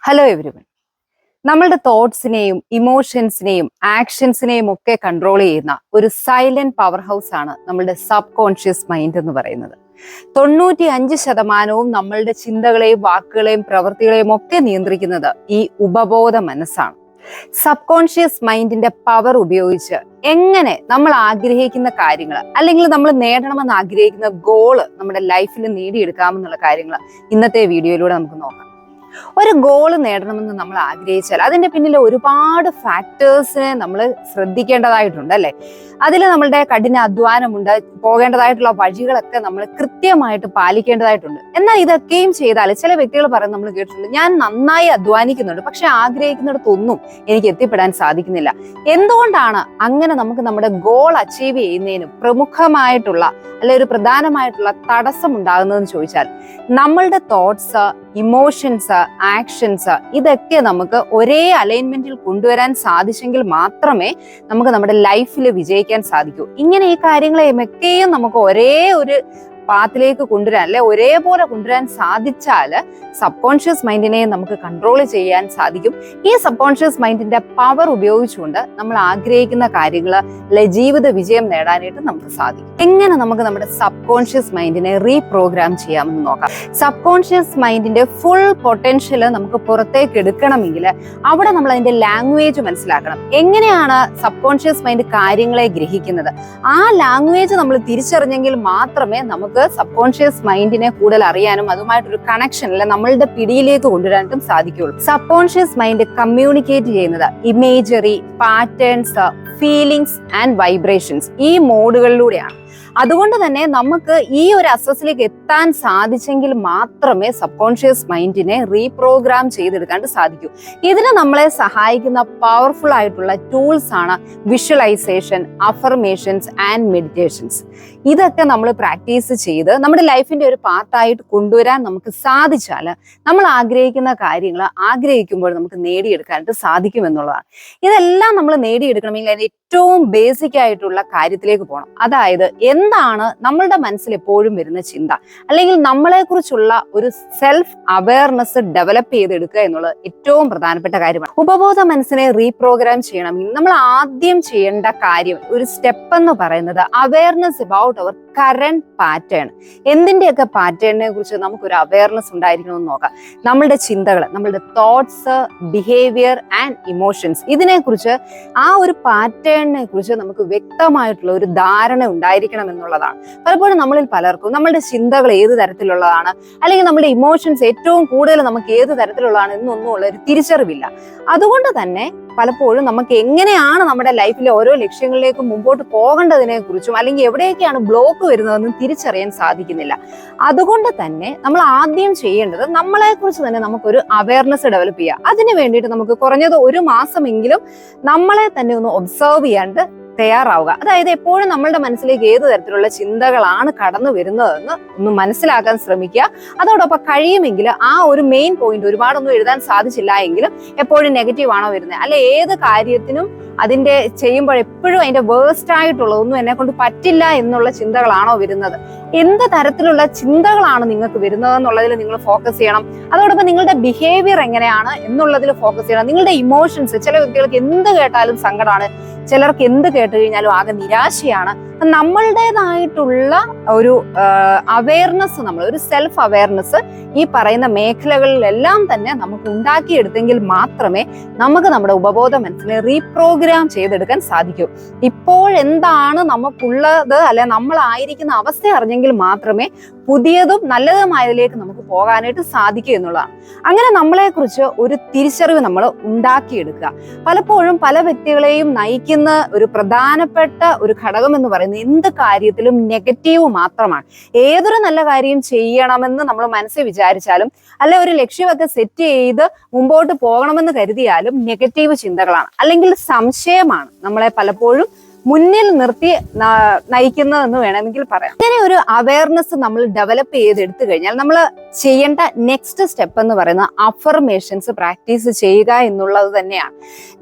Hello everyone. നമ്മളുടെ തോട്ട്സിനെയും ഇമോഷൻസിനെയും ആക്ഷൻസിനെയും ഒക്കെ control ചെയ്യുന്ന ഒരു സൈലന്റ് പവർ ഹൗസ് ആണ് നമ്മളുടെ സബ് കോൺഷ്യസ് മൈൻഡ് എന്ന് പറയുന്നത്. 95% നമ്മളുടെ ചിന്തകളെയും വാക്കുകളെയും പ്രവൃത്തികളെയും ഒക്കെ നിയന്ത്രിക്കുന്നത് ഈ ഉപബോധ മനസ്സാണ്. സബ് കോൺഷ്യസ് മൈൻഡിന്റെ പവർ ഉപയോഗിച്ച് എങ്ങനെ നമ്മൾ ആഗ്രഹിക്കുന്ന കാര്യങ്ങൾ അല്ലെങ്കിൽ നമ്മൾ നേടണമെന്ന് ആഗ്രഹിക്കുന്ന ഗോള് നമ്മുടെ ലൈഫിൽ നേടിയെടുക്കാമെന്നുള്ള കാര്യങ്ങൾ ഇന്നത്തെ വീഡിയോയിലൂടെ നമുക്ക് നോക്കാം. ഒരു ഗോള് നേടണമെന്ന് നമ്മൾ ആഗ്രഹിച്ചാൽ അതിന്റെ പിന്നിൽ ഒരുപാട് ഫാക്ടേഴ്സിനെ നമ്മൾ ശ്രദ്ധിക്കേണ്ടതായിട്ടുണ്ട് അല്ലെ. അതിൽ നമ്മളുടെ കഠിന അധ്വാനമുണ്ട്, പോകേണ്ടതായിട്ടുള്ള വഴികളൊക്കെ നമ്മൾ കൃത്യമായിട്ട് പാലിക്കേണ്ടതായിട്ടുണ്ട്. എന്നാൽ ഇതൊക്കെയും ചെയ്താൽ ചില വ്യക്തികൾ പറയുന്നത് നമ്മൾ കേട്ടിട്ടുണ്ട്, ഞാൻ നന്നായി അധ്വാനിക്കുന്നുണ്ട് പക്ഷെ ആഗ്രഹിക്കുന്നിടത്തൊന്നും എനിക്ക് എത്തിപ്പെടാൻ സാധിക്കുന്നില്ല. എന്തുകൊണ്ടാണ് അങ്ങനെ നമുക്ക് നമ്മുടെ ഗോൾ അച്ചീവ് ചെയ്യുന്നതിന് പ്രമുഖമായിട്ടുള്ള അല്ലെ ഒരു പ്രധാനമായിട്ടുള്ള തടസ്സം ഉണ്ടാകുന്നതെന്ന് ചോദിച്ചാൽ, നമ്മളുടെ തോട്ട്സ്, ഇമോഷൻസ്, ആക്ഷൻസ് ഇതൊക്കെ നമുക്ക് ഒരേ അലൈൻമെന്റിൽ കൊണ്ടുവരാൻ സാധിച്ചെങ്കിൽ മാത്രമേ നമുക്ക് നമ്മുടെ ലൈഫിൽ വിജയിക്കാൻ സാധിക്കൂ. ഇങ്ങനെ ഈ കാര്യങ്ങളെയൊക്കെയും നമുക്ക് ഒരേ ഒരു പാത്തിലേക്ക് കൊണ്ടുവരാൻ അല്ലെ ഒരേപോലെ കൊണ്ടുവരാൻ സാധിച്ചാൽ സബ് കോൺഷ്യസ് മൈൻഡിനെ നമുക്ക് കൺട്രോൾ ചെയ്യാൻ സാധിക്കും. ഈ സബ് കോൺഷ്യസ് മൈൻഡിന്റെ പവർ ഉപയോഗിച്ചുകൊണ്ട് നമ്മൾ ആഗ്രഹിക്കുന്ന കാര്യങ്ങൾ അല്ലെ ജീവിത വിജയം നേടാനായിട്ട് നമുക്ക് സാധിക്കും. എങ്ങനെ നമുക്ക് നമ്മുടെ സബ് കോൺഷ്യസ് മൈൻഡിനെ റീപ്രോഗ്രാം ചെയ്യാമെന്ന് നോക്കാം. സബ് കോൺഷ്യസ് മൈൻഡിന്റെ ഫുൾ പൊട്ടൻഷ്യൽ നമുക്ക് പുറത്തേക്ക് എടുക്കണമെങ്കിൽ അവിടെ നമ്മൾ അതിന്റെ ലാംഗ്വേജ് മനസ്സിലാക്കണം. എങ്ങനെയാണ് സബ് കോൺഷ്യസ് മൈൻഡ് കാര്യങ്ങളെ ഗ്രഹിക്കുന്നത്, ആ ലാംഗ്വേജ് നമ്മൾ തിരിച്ചറിഞ്ഞെങ്കിൽ മാത്രമേ നമുക്ക് സബ് കോൺഷ്യസ് മൈൻഡിനെ കൂടുതൽ അറിയാനും അതുമായിട്ടൊരു കണക്ഷൻ അല്ലെ നമ്മളുടെ പിടിയിലേക്ക് കൊണ്ടുവരാനായിട്ടും സാധിക്കുള്ളൂ. സബ് കോൺഷ്യസ് മൈൻഡ് കമ്മ്യൂണിക്കേറ്റ് ചെയ്യുന്നത് imagery, patterns, feelings and vibrations ഈ മോഡുകളിലൂടെയാണ്. അതുകൊണ്ട് തന്നെ നമുക്ക് ഈ ഒരു അസസിലേക്ക് എത്താൻ സാധിച്ചെങ്കിൽ മാത്രമേ സബ് കോൺഷ്യസ് മൈൻഡിനെ റീപ്രോഗ്രാം ചെയ്തെടുക്കാൻ സാധിക്കൂ. ഇതിന് നമ്മളെ സഹായിക്കുന്ന പവർഫുൾ ആയിട്ടുള്ള ടൂൾസ് ആണ് വിഷ്വലൈസേഷൻ, അഫർമേഷൻസ് ആൻഡ് മെഡിറ്റേഷൻസ്. ഇതൊക്കെ നമ്മൾ പ്രാക്ടീസ് ചെയ്ത് നമ്മുടെ ലൈഫിന്റെ ഒരു പാർട്ടായിട്ട് കൊണ്ടുവരാൻ നമുക്ക് സാധിച്ചാൽ നമ്മൾ ആഗ്രഹിക്കുന്ന കാര്യങ്ങൾ ആഗ്രഹിക്കുമ്പോൾ നമുക്ക് നേടിയെടുക്കാനായിട്ട് സാധിക്കും എന്നുള്ളതാണ്. ഇതെല്ലാം നമ്മൾ നേടിയെടുക്കണമെങ്കിൽ അതിന് ഏറ്റവും ബേസിക് ആയിട്ടുള്ള കാര്യത്തിലേക്ക് പോകണം. അതായത് എന്താണ് നമ്മളുടെ മനസ്സിൽ എപ്പോഴും വരുന്ന ചിന്ത, അല്ലെങ്കിൽ നമ്മളെ കുറിച്ചുള്ള ഒരു സെൽഫ് അവയർനെസ് ഡെവലപ്പ് ചെയ്തെടുക്കുക എന്നുള്ളത് ഏറ്റവും പ്രധാനപ്പെട്ട കാര്യമാണ്. ഉപബോധ മനസ്സിനെ റീപ്രോഗ്രാം ചെയ്യണമെങ്കിൽ നമ്മൾ ആദ്യം ചെയ്യേണ്ട കാര്യം, ഒരു സ്റ്റെപ്പ് എന്ന് പറയുന്നത് awareness about our current pattern. എന്തിന്റെയൊക്കെ പാറ്റേണിനെ കുറിച്ച് നമുക്കൊരു അവയർനെസ് ഉണ്ടായിരിക്കണമെന്ന് നോക്കാം. നമ്മളുടെ ചിന്തകൾ, നമ്മളുടെ തോട്ട്സ്, ബിഹേവിയർ ആൻഡ് ഇമോഷൻസ്, ഇതിനെക്കുറിച്ച് ആ ഒരു പാറ്റേണിനെ കുറിച്ച് നമുക്ക് വ്യക്തമായിട്ടുള്ള ഒരു ധാരണ ഉണ്ടായിരിക്കണം എന്നുള്ളതാണ്. പലപ്പോഴും നമ്മളിൽ പലർക്കും നമ്മളുടെ ചിന്തകൾ ഏത് തരത്തിലുള്ളതാണ് അല്ലെങ്കിൽ നമ്മുടെ ഇമോഷൻസ് ഏറ്റവും കൂടുതൽ നമുക്ക് ഏത് തരത്തിലുള്ളതാണ് എന്നൊന്നും ഉള്ള ഒരു തിരിച്ചറിവില്ല. അതുകൊണ്ട് തന്നെ പലപ്പോഴും നമുക്ക് എങ്ങനെയാണ് നമ്മുടെ ലൈഫിലെ ഓരോ ലക്ഷ്യങ്ങളിലേക്കും മുമ്പോട്ട് പോകേണ്ടതിനെ കുറിച്ചും അല്ലെങ്കിൽ എവിടെയൊക്കെയാണ് ബ്ലോക്ക് വരുന്നതെന്നും തിരിച്ചറിയാൻ സാധിക്കുന്നില്ല. അതുകൊണ്ട് തന്നെ നമ്മൾ ആദ്യം ചെയ്യേണ്ടത് നമ്മളെ കുറിച്ച് തന്നെ നമുക്കൊരു അവയർനെസ് ഡെവലപ്പ് ചെയ്യുക. അതിന് വേണ്ടിയിട്ട് നമുക്ക് കുറഞ്ഞത് 1 മാസമെങ്കിലും നമ്മളെ തന്നെ ഒന്ന് ഒബ്സർവ് ചെയ്യാണ്ട് തയ്യാറാവുക. അതായത് എപ്പോഴും നമ്മളുടെ മനസ്സിലേക്ക് ഏത് തരത്തിലുള്ള ചിന്തകളാണ് കടന്നു വരുന്നതെന്ന് ഒന്ന് മനസ്സിലാക്കാൻ ശ്രമിക്കുക. അതോടൊപ്പം കഴിയുമെങ്കിൽ ആ ഒരു മെയിൻ പോയിന്റ്, ഒരുപാടൊന്നും എഴുതാൻ സാധിച്ചില്ല എങ്കിലും എപ്പോഴും നെഗറ്റീവ് ആണോ വരുന്നത്, അല്ലെ ഏത് കാര്യത്തിനും അതിന്റെ ചെയ്യുമ്പോൾ എപ്പോഴും അതിന്റെ വേസ്റ്റ് ആയിട്ടുള്ളതൊന്നും എന്നെ കൊണ്ട് പറ്റില്ല എന്നുള്ള ചിന്തകളാണോ വരുന്നത്, എന്ത് തരത്തിലുള്ള ചിന്തകളാണ് നിങ്ങൾക്ക് വരുന്നത് എന്നുള്ളതിൽ നിങ്ങൾ ഫോക്കസ് ചെയ്യണം. അതോടൊപ്പം നിങ്ങളുടെ ബിഹേവിയർ എങ്ങനെയാണ് എന്നുള്ളതിൽ ഫോക്കസ് ചെയ്യണം. നിങ്ങളുടെ ഇമോഷൻസ്, ചില വ്യക്തികൾക്ക് എന്ത് കേട്ടാലും സങ്കടമാണ്, ചിലർക്ക് എന്ത് കേട്ട് കഴിഞ്ഞാലും ആകെ നിരാശയാണ്. നമ്മളുടേതായിട്ടുള്ള ഒരു അവയർനെസ്, നമ്മൾ ഒരു സെൽഫ് അവയർനെസ് ഈ പറയുന്ന മേഖലകളിലെല്ലാം തന്നെ നമുക്ക് ഉണ്ടാക്കിയെടുത്തെങ്കിൽ മാത്രമേ നമുക്ക് നമ്മുടെ ഉപബോധ മനസ്സിനെ റീപ്രോഗ്രാം ചെയ്തെടുക്കാൻ സാധിക്കൂ. ഇപ്പോഴെന്താണ് നമുക്കുള്ളത് അല്ലെ നമ്മളായിരിക്കുന്ന അവസ്ഥ അറിഞ്ഞെങ്കിൽ മാത്രമേ പുതിയതും നല്ലതുമായതിലേക്ക് നമുക്ക് പോകാനായിട്ട് സാധിക്കൂ എന്നുള്ളതാണ്. അങ്ങനെ നമ്മളെ കുറിച്ച് ഒരു തിരിച്ചറിവ് നമ്മൾ ഉണ്ടാക്കിയെടുക്കുക. പലപ്പോഴും പല വ്യക്തികളെയും നയിക്കുന്ന ഒരു പ്രധാനപ്പെട്ട ഒരു ഘടകം എന്ന് പറയുന്നത് എന്ത് കാര്യത്തിലും നെഗറ്റീവ് മാത്രമാണ്. ഏതൊരു നല്ല കാര്യം ചെയ്യണമെന്ന് നമ്മൾ മനസ്സിൽ വിചാരിച്ചാലും അല്ലെ ഒരു ലക്ഷ്യമൊക്കെ സെറ്റ് ചെയ്ത് മുമ്പോട്ട് പോകണമെന്ന് കരുതിയാലും നെഗറ്റീവ് ചിന്തകളാണ് അല്ലെങ്കിൽ സംശയമാണ് നമ്മളെ പലപ്പോഴും മുന്നിൽ നിർത്തി നയിക്കുന്നതെന്ന് വേണമെങ്കിൽ പറയാം. ഇങ്ങനെ ഒരു അവയർനെസ് നമ്മൾ ഡെവലപ്പ് ചെയ്തെടുത്തു കഴിഞ്ഞാൽ നമ്മൾ ചെയ്യേണ്ട നെക്സ്റ്റ് സ്റ്റെപ്പ് എന്ന് പറയുന്നത് അഫർമേഷൻസ് പ്രാക്ടീസ് ചെയ്യുക എന്നുള്ളത് തന്നെയാണ്.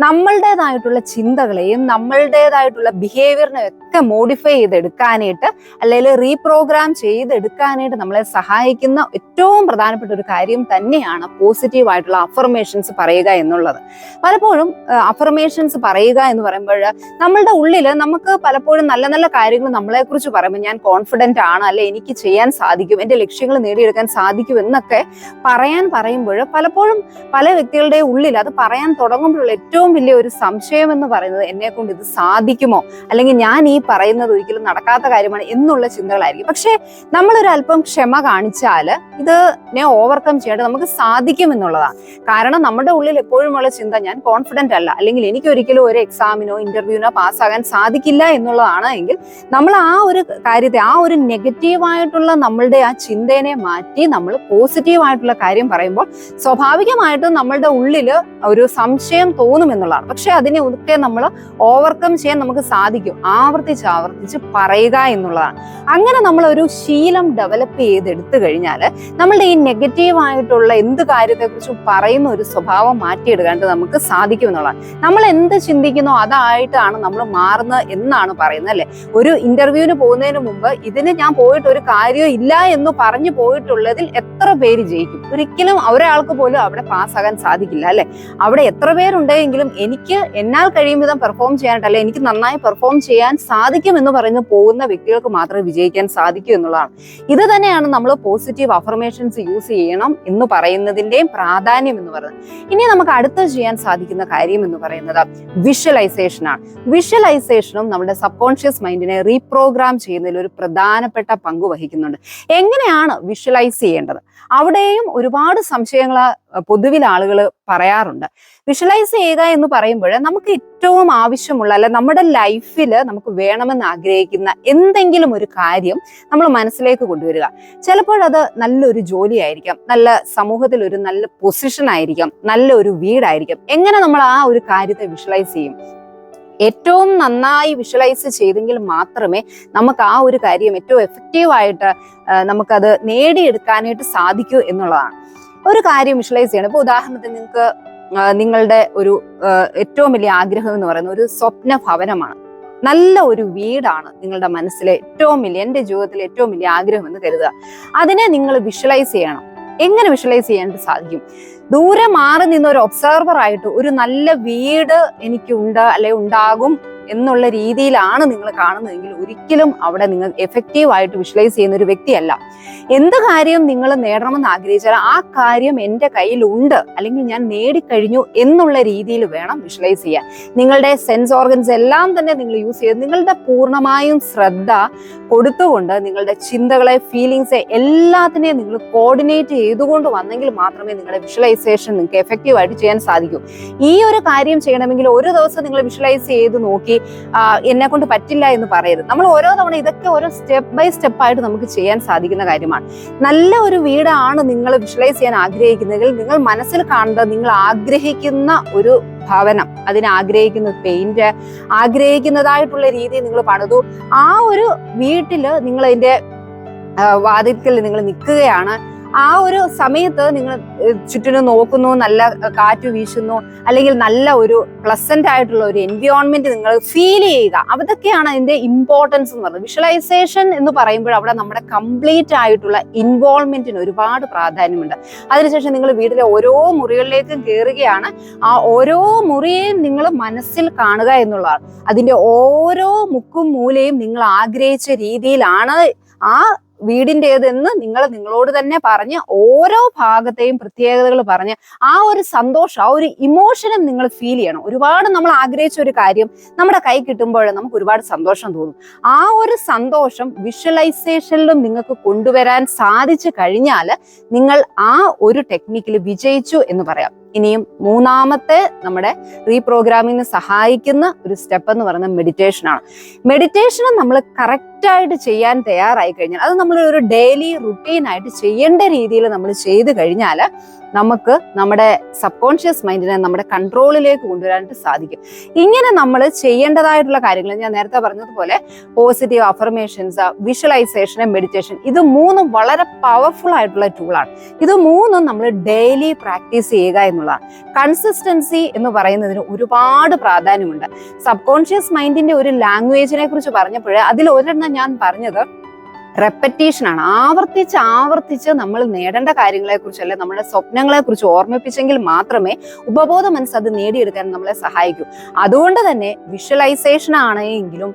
നമ്മളുടേതായിട്ടുള്ള ചിന്തകളെയും നമ്മളുടേതായിട്ടുള്ള ബിഹേവിയറിനെ ഒക്കെ മോഡിഫൈ ചെയ്തെടുക്കാനായിട്ട് അല്ലെങ്കിൽ റീപ്രോഗ്രാം ചെയ്തെടുക്കാനായിട്ട് നമ്മളെ സഹായിക്കുന്ന ഏറ്റവും പ്രധാനപ്പെട്ട ഒരു കാര്യം തന്നെയാണ് പോസിറ്റീവ് ആയിട്ടുള്ള അഫർമേഷൻസ് പറയുക എന്നുള്ളത്. പലപ്പോഴും അഫർമേഷൻസ് പറയുക എന്ന് പറയുമ്പോൾ നമ്മളുടെ ഉള്ളിൽ നമുക്ക് പലപ്പോഴും നല്ല നല്ല കാര്യങ്ങൾ നമ്മളെ കുറിച്ച് പറയുമ്പോൾ ഞാൻ കോൺഫിഡന്റ് ആണ്, അല്ലെ എനിക്ക് ചെയ്യാൻ സാധിക്കും, എന്റെ ലക്ഷ്യങ്ങൾ നേടിയെടുക്കാൻ സാധിക്കും എന്നൊക്കെ പറയുമ്പോൾ പലപ്പോഴും പല വ്യക്തികളുടെ ഉള്ളിൽ അത് പറയാൻ തുടങ്ങുമ്പോഴുള്ള ഏറ്റവും വലിയ ഒരു സംശയം എന്ന് പറയുന്നത് എന്നെ കൊണ്ട് ഇത് സാധിക്കുമോ, അല്ലെങ്കിൽ ഞാൻ ഈ പറയുന്നത് ഒരിക്കലും നടക്കാത്ത കാര്യമാണ് എന്നുള്ള ചിന്തകളായിരിക്കും. പക്ഷെ നമ്മളൊരു അല്പം ക്ഷമ കാണിച്ചാൽ ഇതിനെ ഓവർകം ചെയ്യേണ്ടത് നമുക്ക് സാധിക്കും എന്നുള്ളതാണ്. കാരണം നമ്മുടെ ഉള്ളിൽ എപ്പോഴും ഉള്ള ചിന്ത ഞാൻ കോൺഫിഡന്റ് അല്ല, അല്ലെങ്കിൽ എനിക്ക് ഒരിക്കലും ഒരു എക്സാമിനോ ഇന്റർവ്യൂവിനോ പാസ്സാകാൻ സാധിക്കില്ല എന്നുള്ളതാണ് എങ്കിൽ നമ്മൾ ആ ഒരു കാര്യത്തെ, ആ ഒരു നെഗറ്റീവായിട്ടുള്ള നമ്മളുടെ ആ ചിന്തേനെ മാറ്റി നമ്മൾ പോസിറ്റീവായിട്ടുള്ള കാര്യം പറയുമ്പോൾ സ്വാഭാവികമായിട്ടും നമ്മളുടെ ഉള്ളിൽ ഒരു സംശയം തോന്നും എന്നുള്ളതാണ്. പക്ഷെ അതിനെ ഒക്കെ നമ്മൾ ഓവർകം ചെയ്യാൻ നമുക്ക് സാധിക്കും, ആവർത്തിച്ച് പറയുക എന്നുള്ളതാണ്. അങ്ങനെ നമ്മൾ ഒരു ശീലം ഡെവലപ്പ് ചെയ്തെടുത്തു കഴിഞ്ഞാൽ നമ്മളുടെ ഈ നെഗറ്റീവായിട്ടുള്ള എന്ത് കാര്യത്തെക്കുറിച്ചും പറയുന്ന ഒരു സ്വഭാവം മാറ്റിയെടുക്കാണ്ട് നമുക്ക് സാധിക്കും എന്നുള്ളതാണ്. നമ്മൾ എന്ത് ചിന്തിക്കുന്നോ അതായിട്ടാണ് നമ്മൾ മാറുന്നത് എന്നാണ് പറയുന്നത്, അല്ലെ? ഒരു ഇന്റർവ്യൂവിന് പോകുന്നതിന് മുമ്പ് ഇതിന് ഞാൻ പോയിട്ട് ഒരു കാര്യവും ഇല്ല എന്ന് പറഞ്ഞു പോയിട്ടുള്ളതിൽ എത്ര പേര് ജയിക്കും? ഒരിക്കലും ഒരാൾക്ക് പോലും അവിടെ പാസ്സാകാൻ സാധിക്കില്ല, അല്ലെ? അവിടെ എത്ര പേരുണ്ടെങ്കിലും എനിക്ക് എന്നാൽ കഴിയും വിധം പെർഫോം ചെയ്യാനായിട്ടല്ല, എനിക്ക് നന്നായി പെർഫോം ചെയ്യാൻ സാധിക്കും എന്ന് പറഞ്ഞ് പോകുന്ന വ്യക്തികൾക്ക് മാത്രമേ വിജയിക്കാൻ സാധിക്കൂ എന്നുള്ളതാണ്. ഇത് തന്നെയാണ് നമ്മൾ പോസിറ്റീവ് അഫർമേഷൻസ് യൂസ് ചെയ്യണം എന്ന് പറയുന്നതിന്റെയും പ്രാധാന്യം എന്ന് പറയുന്നത്. ഇനി നമുക്ക് അടുത്ത് ചെയ്യാൻ സാധിക്കുന്ന കാര്യം എന്ന് പറയുന്നത് വിഷ്വലൈസേഷൻ ആണ്. വിഷ്വലൈസേഷനും നമ്മുടെ സബ് കോൺഷ്യസ് മൈൻഡിനെ റീപ്രോഗ്രാം ചെയ്യുന്നതിൽ ഒരു പ്രധാനപ്പെട്ട പങ്ക് വഹിക്കുന്നുണ്ട്. എങ്ങനെയാണ് വിഷ്വലൈസ് ചെയ്യേണ്ടത്? അവിടെയും ഒരുപാട് സംശയങ്ങൾ പൊതുവിൽ ആളുകൾ പറയാറുണ്ട്. വിഷ്വലൈസ് ചെയ്യുക എന്ന് പറയുമ്പോൾ നമുക്ക് ഏറ്റവും ആവശ്യമുള്ള, അല്ലെ നമ്മുടെ ലൈഫിൽ നമുക്ക് വേണമെന്ന് ആഗ്രഹിക്കുന്ന എന്തെങ്കിലും ഒരു കാര്യം നമ്മൾ മനസ്സിലേക്ക് കൊണ്ടുവരിക. ചിലപ്പോൾ അത് നല്ലൊരു ജോലിയായിരിക്കാം, നല്ല സമൂഹത്തിൽ ഒരു നല്ല പൊസിഷൻ ആയിരിക്കാം, നല്ലൊരു വീടായിരിക്കാം. എങ്ങനെ നമ്മൾ ആ ഒരു കാര്യത്തെ വിഷ്വലൈസ് ചെയ്യും? ഏറ്റവും നന്നായി വിഷ്വലൈസ് ചെയ്തെങ്കിൽ മാത്രമേ നമുക്ക് ആ ഒരു കാര്യം ഏറ്റവും എഫക്റ്റീവായിട്ട് നമുക്കത് നേടിയെടുക്കാനായിട്ട് സാധിക്കൂ എന്നുള്ളതാണ്. ഒരു കാര്യം വിഷ്വലൈസ് ചെയ്യണം. ഇപ്പൊ ഉദാഹരണത്തിന് നിങ്ങൾക്ക് നിങ്ങളുടെ ഒരു ഏറ്റവും വലിയ ആഗ്രഹം എന്ന് പറയുന്നത് ഒരു സ്വപ്ന ഭവനമാണ്, നല്ല ഒരു വീടാണ് നിങ്ങളുടെ മനസ്സിലെ ഏറ്റവും വലിയ, എൻ്റെ ജീവിതത്തിലെ ഏറ്റവും വലിയ ആഗ്രഹം എന്ന് കരുതുക. അതിനെ നിങ്ങൾ വിഷ്വലൈസ് ചെയ്യണം. എങ്ങനെ വിഷ്വലൈസ് ചെയ്യാനായിട്ട് സാധിക്കും? ദൂരെ മാറി നിന്ന് ഒരു ഒബ്സർവർ ആയിട്ട് ഒരു നല്ല വീട് എനിക്കുണ്ട്, അല്ലെ ഉണ്ടാകും എന്നുള്ള രീതിയിലാണ് നിങ്ങൾ കാണുന്നതെങ്കിൽ ഒരിക്കലും അവിടെ നിങ്ങൾ എഫക്റ്റീവ് ആയിട്ട് വിഷ്വലൈസ് ചെയ്യുന്ന ഒരു വ്യക്തിയല്ല. എന്ത് കാര്യം നിങ്ങൾ നേടണമെന്ന് ആഗ്രഹിച്ചാൽ ആ കാര്യം എൻ്റെ കയ്യിലുണ്ട്, അല്ലെങ്കിൽ ഞാൻ നേടിക്കഴിഞ്ഞു എന്നുള്ള രീതിയിൽ വേണം വിഷ്വലൈസ് ചെയ്യാൻ. നിങ്ങളുടെ സെൻസ് ഓർഗൻസ് എല്ലാം തന്നെ നിങ്ങൾ യൂസ് ചെയ്ത് നിങ്ങളുടെ പൂർണ്ണമായും ശ്രദ്ധ കൊടുത്തുകൊണ്ട് നിങ്ങളുടെ ചിന്തകളെ, ഫീലിങ്സെ എല്ലാത്തിനെയും നിങ്ങൾ കോർഡിനേറ്റ് ചെയ്തുകൊണ്ട് വന്നെങ്കിൽ മാത്രമേ നിങ്ങളുടെ വിഷ്വലൈസേഷൻ നിങ്ങൾക്ക് എഫക്റ്റീവ് ആയിട്ട് ചെയ്യാൻ സാധിക്കൂ. ഈ ഒരു കാര്യം ചെയ്യണമെങ്കിൽ ഒരു ദിവസം നിങ്ങൾ വിഷ്വലൈസ് ചെയ്ത് നോക്കി എന്നെ കൊണ്ട് പറ്റില്ല എന്ന് പറയരുത്. നമ്മൾ ഓരോ തവണ ഇതൊക്കെ ഓരോ സ്റ്റെപ്പ് ബൈ സ്റ്റെപ്പ് ആയിട്ട് നമുക്ക് ചെയ്യാൻ സാധിക്കുന്ന കാര്യമാണ്. നല്ല ഒരു വീടാണ് നിങ്ങൾ വിഷ്വലൈസ് ചെയ്യാൻ ആഗ്രഹിക്കുന്നതെങ്കിൽ നിങ്ങൾ മനസ്സിൽ കാണുന്നത് നിങ്ങൾ ആഗ്രഹിക്കുന്ന ഒരു ഭവനം, അതിന് ആഗ്രഹിക്കുന്ന പെയിന്റ്, ആഗ്രഹിക്കുന്നതായിട്ടുള്ള രീതിയിൽ നിങ്ങൾ പണിതു. ആ ഒരു വീട്ടില് നിങ്ങൾ അതിന്റെ വാതിൽക്കൽ നിങ്ങൾ നിൽക്കുകയാണ്. ആ ഒരു സമയത്ത് നിങ്ങൾ ചുറ്റിനും നോക്കുന്നു, നല്ല കാറ്റ് വീശുന്നു, അല്ലെങ്കിൽ നല്ല ഒരു പ്ലസന്റ് ആയിട്ടുള്ള ഒരു എൻവയോൺമെന്റ് നിങ്ങൾ ഫീൽ ചെയ്യുക. അതൊക്കെയാണ് അതിന്റെ ഇമ്പോർട്ടൻസ് എന്ന് പറയുന്നത്. വിഷ്വലൈസേഷൻ എന്ന് പറയുമ്പോൾ അവിടെ നമ്മുടെ കംപ്ലീറ്റ് ആയിട്ടുള്ള ഇൻവോൾവ്മെന്റിന് ഒരുപാട് പ്രാധാന്യമുണ്ട്. അതിനുശേഷം നിങ്ങൾ വീട്ടിലെ ഓരോ മുറികളിലേക്കും കയറുകയാണ്. ആ ഓരോ മുറിയെയും നിങ്ങൾ മനസ്സിൽ കാണുക എന്നുള്ളതാണ്. അതിന്റെ ഓരോ മുക്കും മൂലയും നിങ്ങൾ ആഗ്രഹിച്ച രീതിയിലാണ് ആ വീടിൻ്റെതെന്ന് നിങ്ങളോട് തന്നെ പറഞ്ഞ് ഓരോ ഭാഗത്തെയും പ്രത്യേകതകൾ പറഞ്ഞ് ആ ഒരു സന്തോഷം, ആ ഒരു ഇമോഷനും നിങ്ങൾ ഫീൽ ചെയ്യണം. ഒരുപാട് നമ്മൾ ആഗ്രഹിച്ച ഒരു കാര്യം നമ്മുടെ കൈ കിട്ടുമ്പോൾ നമുക്ക് ഒരുപാട് സന്തോഷം തോന്നും. ആ ഒരു സന്തോഷം വിഷ്വലൈസേഷനിലും നിങ്ങൾക്ക് കൊണ്ടുവരാൻ സാധിച്ചു കഴിഞ്ഞാൽ നിങ്ങൾ ആ ഒരു ടെക്നിക്കിൽ വിജയിച്ചു എന്ന് പറയാം. ഇനിയും മൂന്നാമത്തെ നമ്മുടെ റീപ്രോഗ്രാമിങ്ങിന് സഹായിക്കുന്ന ഒരു സ്റ്റെപ്പ് എന്ന് പറയുന്നത് മെഡിറ്റേഷൻ ആണ്. മെഡിറ്റേഷന് നമ്മൾ കറക്റ്റ് തെറ്റായിട്ട് ചെയ്യാൻ തയ്യാറായി കഴിഞ്ഞാൽ, അത് നമ്മൾ ഒരു ഡെയിലി റുട്ടീനായിട്ട് ചെയ്യേണ്ട രീതിയിൽ നമ്മൾ ചെയ്തു കഴിഞ്ഞാൽ നമുക്ക് നമ്മുടെ സബ് കോൺഷ്യസ് മൈൻഡിനെ നമ്മുടെ കൺട്രോളിലേക്ക് കൊണ്ടുവരാനായിട്ട് സാധിക്കും. ഇങ്ങനെ നമ്മൾ ചെയ്യേണ്ടതായിട്ടുള്ള കാര്യങ്ങൾ ഞാൻ നേരത്തെ പറഞ്ഞതുപോലെ പോസിറ്റീവ് അഫർമേഷൻസ്, വിഷ്വലൈസേഷൻ, മെഡിറ്റേഷൻ, ഇത് മൂന്നും വളരെ പവർഫുൾ ആയിട്ടുള്ള ടൂളാണ്. ഇത് മൂന്നും നമ്മൾ ഡെയിലി പ്രാക്ടീസ് ചെയ്യുക എന്നുള്ളതാണ്. കൺസിസ്റ്റൻസി എന്ന് പറയുന്നതിന് ഒരുപാട് പ്രാധാന്യമുണ്ട്. സബ് കോൺഷ്യസ് മൈൻഡിന്റെ ഒരു ലാംഗ്വേജിനെ കുറിച്ച് പറഞ്ഞപ്പോൾ അതിൽ ഒരെണ്ണം ഞാൻ പറഞ്ഞത് റെപ്പറ്റീഷൻ ആണ്. ആവർത്തിച്ച് നമ്മൾ നേടേണ്ട കാര്യങ്ങളെ കുറിച്ച് അല്ലെ നമ്മുടെ സ്വപ്നങ്ങളെ കുറിച്ച് ഓർമ്മിപ്പിച്ചെങ്കിൽ മാത്രമേ ഉപബോധ മനസ്സ് അത് നേടിയെടുക്കാൻ നമ്മളെ സഹായിക്കൂ. അതുകൊണ്ട് തന്നെ വിഷ്വലൈസേഷൻ ആണെങ്കിലും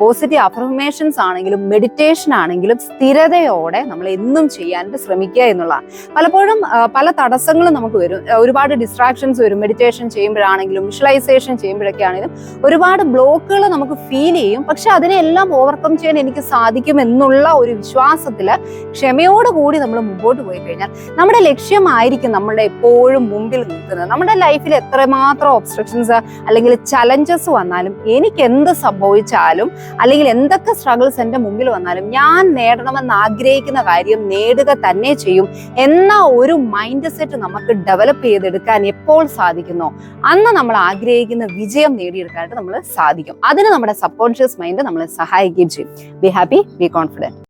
പോസിറ്റീവ് അഫർമേഷൻസ് ആണെങ്കിലും മെഡിറ്റേഷൻ ആണെങ്കിലും സ്ഥിരതയോടെ നമ്മൾ എന്നും ചെയ്യാനായിട്ട് ശ്രമിക്കുക എന്നുള്ളതാണ്. പലപ്പോഴും പല തടസ്സങ്ങളും നമുക്ക് വരും, ഒരുപാട് ഡിസ്ട്രാക്ഷൻസ് വരും. മെഡിറ്റേഷൻ ചെയ്യുമ്പോഴാണെങ്കിലും വിഷ്വലൈസേഷൻ ചെയ്യുമ്പോഴൊക്കെ ആണെങ്കിലും ഒരുപാട് ബ്ലോക്കുകൾ നമുക്ക് ഫീൽ ചെയ്യും. പക്ഷെ അതിനെല്ലാം ഓവർകം ചെയ്യാൻ എനിക്ക് സാധിക്കും എന്നുള്ള ഒരു വിശ്വാസത്തില് ക്ഷമയോടുകൂടി നമ്മൾ മുമ്പോട്ട് പോയി കഴിഞ്ഞാൽ നമ്മുടെ ലക്ഷ്യമായിരിക്കും നമ്മളുടെ എപ്പോഴും മുമ്പിൽ നിൽക്കുന്നത്. നമ്മുടെ ലൈഫിൽ എത്രമാത്രം ഒബ്സ്ട്രക്ഷൻസ് അല്ലെങ്കിൽ ചലഞ്ചസ് വന്നാലും, എനിക്ക് എന്ത് സംഭവിച്ചാലും അല്ലെങ്കിൽ എന്തൊക്കെ സ്ട്രഗിൾസ് എൻ്റെ മുമ്പിൽ വന്നാലും ഞാൻ നേടണമെന്ന് ആഗ്രഹിക്കുന്ന കാര്യം നേടുക തന്നെ ചെയ്യും എന്ന ഒരു മൈൻഡ് സെറ്റ് നമുക്ക് ഡെവലപ്പ് ചെയ്തെടുക്കാൻ എപ്പോൾ സാധിക്കുന്നോ അന്ന് നമ്മൾ ആഗ്രഹിക്കുന്ന വിജയം നേടിയെടുക്കാനായിട്ട് നമ്മൾ സാധിക്കും. അതിന് നമ്മുടെ സബ് കോൺഷ്യസ് മൈൻഡ് നമ്മളെ സഹായിക്കുകയും ചെയ്യും. Be happy, be confident.